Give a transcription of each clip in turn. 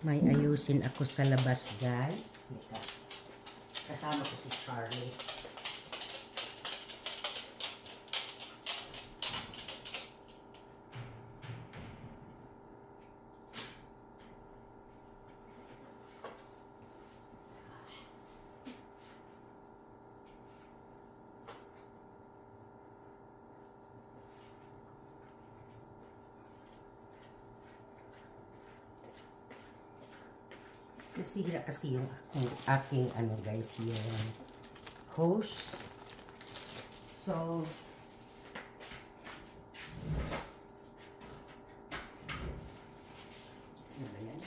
May ayusin ako sa labas, guys. Kasama ko si Charlie. Nasira kasi yung aking ano guys, yung hose. So, ano ba yan?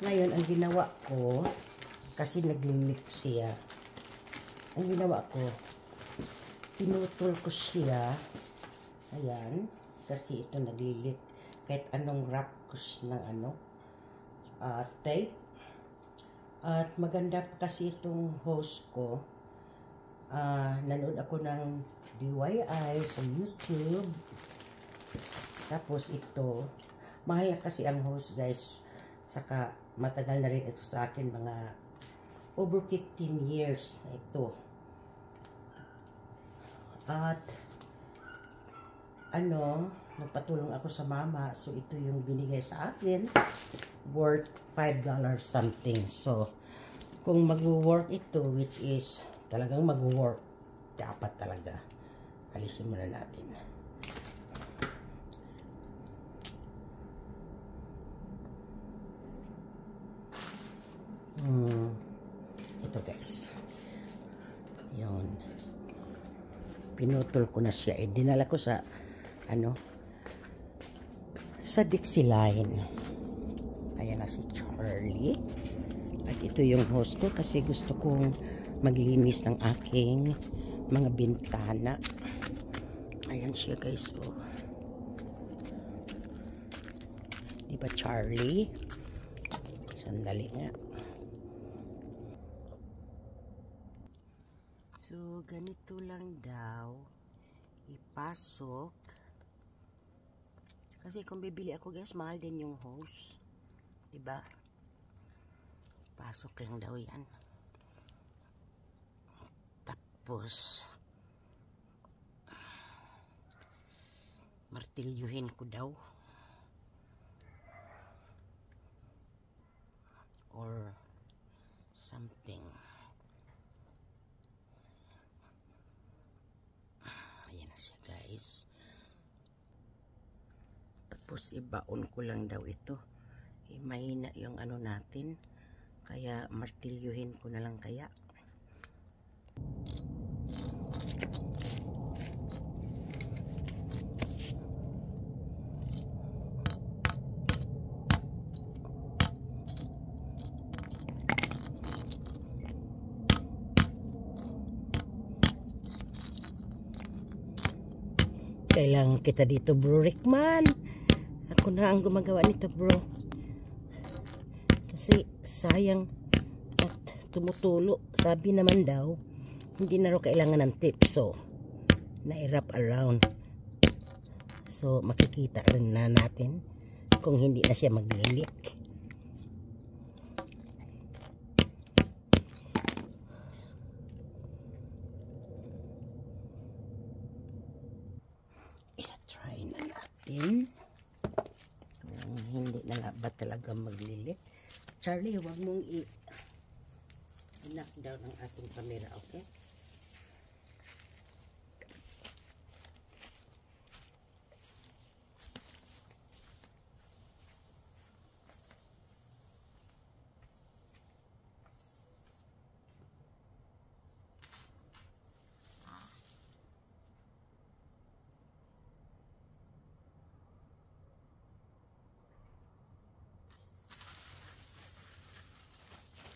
Ngayon, ang ginawa ko, kasi nag-leak siya. Ang ginawa ko, pinutol ko siya. Ayan. Kasi ito nag-leak. Kahit anong wrap ko ng ano, tape. At maganda pa kasi itong hose ko. Nanood ako ng DIY sa YouTube. Tapos ito, mahal na kasi ang hose guys. Saka matagal na rin ito sa akin, mga over 15 years na ito. At ano, nagpatulong ako sa mama. So ito yung binigay sa akin. Worth $5 something. So, kung mag-work ito, which is talagang mag-work, dapat talaga. Alisin muna natin. Ito guys. Yun. Pinutol ko na siya. Dinala ko sa, ano, sa Dixie line. Ayan na si Charlie. At ito yung hose ko kasi gusto kong maglinis ng aking mga bintana. Ayan siya guys. Oh. Diba Charlie? Sandali nga. So, ganito lang daw ipasok. Kasi kung bibili ako guys, mahal din yung hose. Diba? Pasok lang daw yan. Tapos martilyuhin ko daw. Or something. Ayan na siya guys. Tapos ibaon ko lang daw ito. Mahina yung ano natin. Kaya martilyuhin ko na lang kaya. Kailangan kita dito bro Rickman. Ako na ang gumagawa nito bro. Kasi sayang at tumutulo. Sabi naman daw, hindi na raw kailangan ng tip. So, na-wrap around. So, makikita rin na natin kung hindi na siya maglilik. I-try na natin. Kung hindi na ba talaga maglilik. Charlie, huwag mong i-knock down ang ating camera, okay?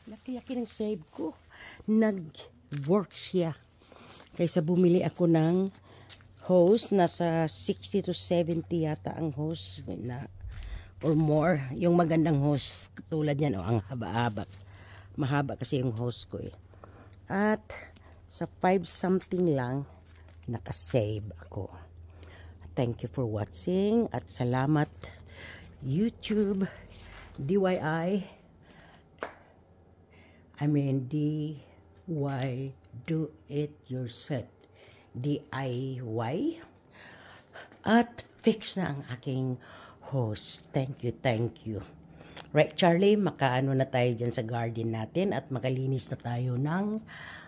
Laki-laki ng save ko. Nag-work siya. Kaysa bumili ako ng hose. Nasa 60 to 70 yata ang hose na or more. Yung magandang hose. Tulad yan. Ang haba-haba. Mahaba kasi yung hose ko eh. At sa 5 something lang nakasave ako. At Thank you for watching at salamat YouTube DIY. I mean DIY, do it yourself. DIY. At fix na ang aking host. Thank you, thank you. Right, Charlie, makaano na tayo dyan sa garden natin at makalinis na tayo ng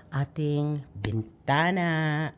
ating bintana.